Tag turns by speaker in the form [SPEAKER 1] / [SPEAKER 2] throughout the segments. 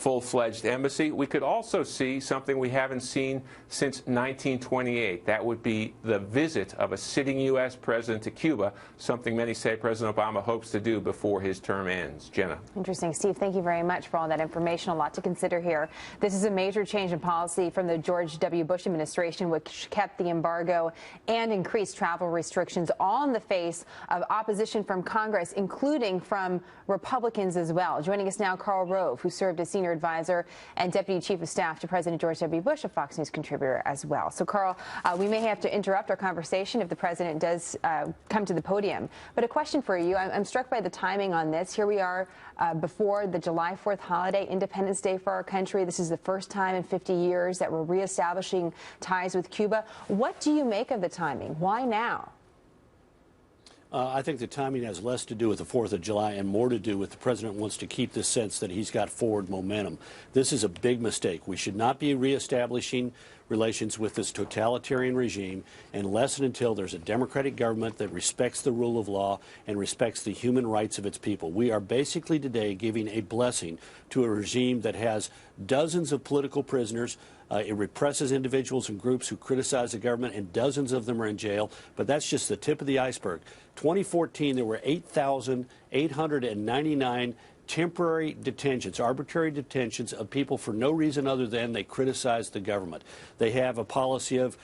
[SPEAKER 1] full-fledged embassy. We could also see something we haven't seen since 1928. That would be the visit of a sitting U.S. president to Cuba, something many say President Obama hopes to do before his term ends. Jenna.
[SPEAKER 2] Interesting. Steve, thank you very much for all that information. A lot to consider here. This is a major change in policy from the George W. Bush administration, which kept the embargo and increased travel restrictions, all in the face of opposition from Congress, including from Republicans as well. Joining us now, Rove, who served as senior advisor and deputy chief of staff to President George W. Bush, a Fox News contributor as well. So, Carl, we may have to interrupt our conversation if the president does come to the podium. But a question for you. I'm struck by the timing on this. Here we are before the July 4th holiday, Independence Day for our country. This is the first time in 50 years that we're reestablishing ties with Cuba. What do you make of the timing? Why now?
[SPEAKER 3] I think the timing has less to do with the 4th of July and more to do with the president wants to keep the sense that he's got forward momentum. This is a big mistake. We should not be reestablishing relations with this totalitarian regime unless and until there's a democratic government that respects the rule of law and respects the human rights of its people. We are basically today giving a blessing to a regime that has dozens of political prisoners. It represses individuals and groups who criticize the government, and dozens of them are in jail. But that's just the tip of the iceberg. 2014, there were 8,899 temporary detentions, arbitrary detentions of people for no reason other than they criticized the government. They have a policy of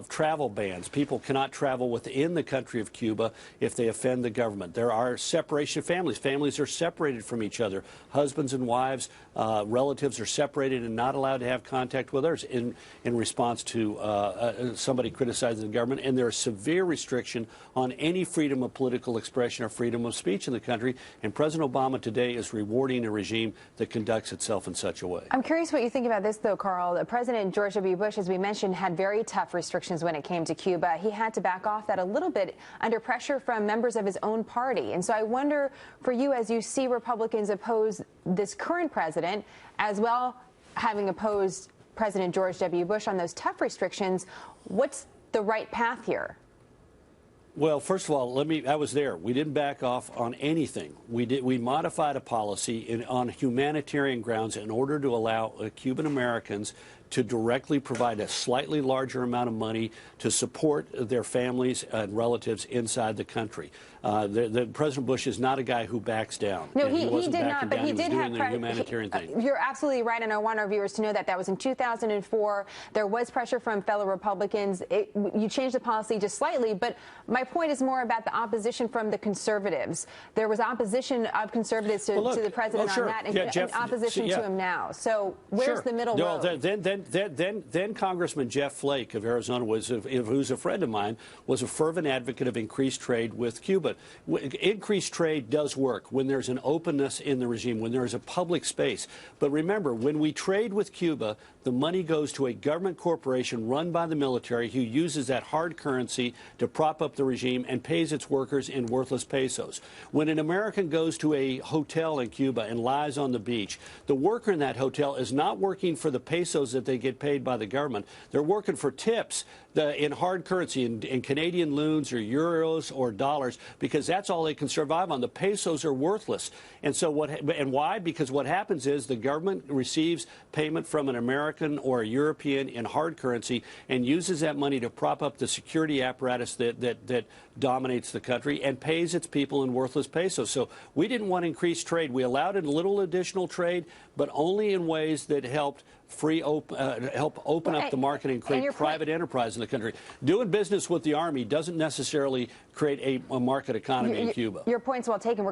[SPEAKER 3] travel bans. People cannot travel within the country of Cuba if they offend the government. There are separation of families. Families are separated from each other. Husbands and wives, relatives are separated and not allowed to have contact with others in response to somebody criticizing the government. And there is severe restriction on any freedom of political expression or freedom of speech in the country. And President Obama today is rewarding a regime that conducts itself in such a way.
[SPEAKER 2] I'm curious what you think about this, though, Carl. President George W. Bush, as we mentioned, had very tough restrictions when it came to Cuba. He had to back off that a little bit under pressure from members of his own party. And so I wonder, for you, as you see Republicans oppose this current president, as well having opposed President George W. Bush on those tough restrictions, what's the right path here?
[SPEAKER 3] Well, first of all, I was there. We didn't back off on anything. We modified a policy on humanitarian grounds in order to allow Cuban Americans to directly provide a slightly larger amount of money to support their families and relatives inside the country. President Bush is not a guy who backs down.
[SPEAKER 2] No, he did not, but he did have
[SPEAKER 3] the humanitarian thing.
[SPEAKER 2] You're absolutely right, and I want our viewers to know that that was in 2004. There was pressure from fellow Republicans. You changed the policy just slightly, but my point is more about the opposition from the conservatives. There was opposition of conservatives to the president on that, and opposition to him now. So where's the middle road? Then
[SPEAKER 3] Congressman Jeff Flake of Arizona, who's a friend of mine, was a fervent advocate of increased trade with Cuba. Increased trade does work when there's an openness in the regime, when there's a public space. But remember, when we trade with Cuba, the money goes to a government corporation run by the military who uses that hard currency to prop up the regime and pays its workers in worthless pesos. When an American goes to a hotel in Cuba and lies on the beach, the worker in that hotel is not working for the pesos that they get paid by the government. They're working for tips in hard currency, in Canadian loons or euros or dollars, because that's all they can survive on. The pesos are worthless. And so why? Because what happens is the government receives payment from an American or a European in hard currency and uses that money to prop up the security apparatus that dominates the country and pays its people in worthless pesos. So we didn't want increased trade. We allowed a little additional trade, but only in ways that helped help open up the market and create private enterprise in the country. Doing business with the Army doesn't necessarily create a market economy in Cuba.
[SPEAKER 2] Your point's well taken.